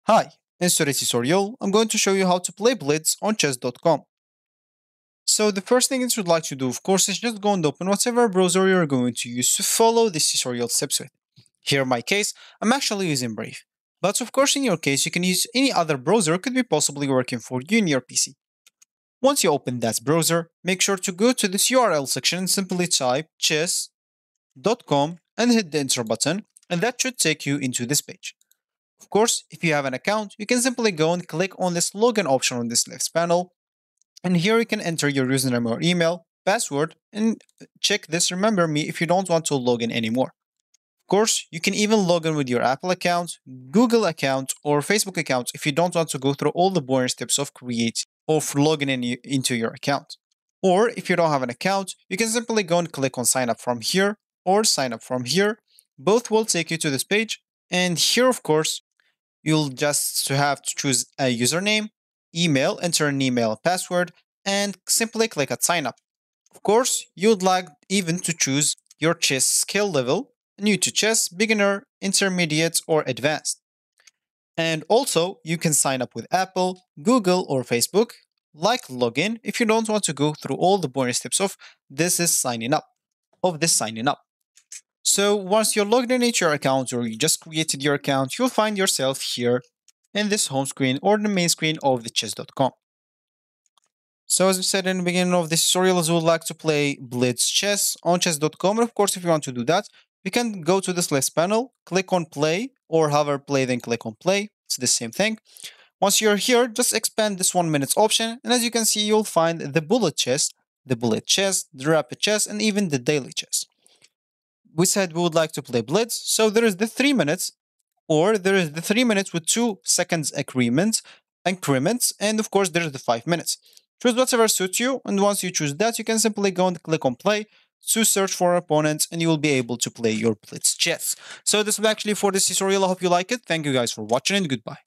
Hi, in today's tutorial, I'm going to show you how to play Blitz on chess.com. So the first thing that you'd like to do, of course, is just go and open whatever browser you're going to use to follow this tutorial steps with. Here in my case, I'm actually using Brave. But of course, in your case, you can use any other browser could be possibly working for you in your PC. Once you open that browser, make sure to go to this URL section and simply type chess.com and hit the enter button, and that should take you into this page. Of course, if you have an account, you can simply go and click on this login option on this left panel. And here you can enter your username or email, password, and check this remember me if you don't want to log in anymore. Of course, you can even log in with your Apple account, Google account, or Facebook account if you don't want to go through all the boring steps of creating or logging into your account. Or if you don't have an account, you can simply go and click on sign up from here or sign up from here. Both will take you to this page. And here, of course, you'll just have to choose a username, email, enter an email password, and simply click at sign up. Of course, you'd like even to choose your chess skill level, new to chess, beginner, intermediate, or advanced. And also, you can sign up with Apple, Google, or Facebook, like login if you don't want to go through all the boring steps of this signing up. So once you're logged in into your account or you just created your account, you'll find yourself here in this home screen or the main screen of the chess.com. So as we said in the beginning of this tutorial, we would like to play Blitz chess on chess.com. And of course, if you want to do that, you can go to this left panel, click on play, or hover play, then click on play. It's the same thing. Once you're here, just expand this 1 minute option. And as you can see, you'll find the bullet chess, the rapid chess, and even the daily chess. We said we would like to play Blitz, so there is the 3 minutes, or there is the 3 minutes with 2 seconds increments, and of course there is the 5 minutes. Choose whatever suits you, and once you choose that, you can simply go and click on play to search for opponents, and you will be able to play your Blitz chess. So this is actually for this tutorial. I hope you like it. Thank you guys for watching, and goodbye.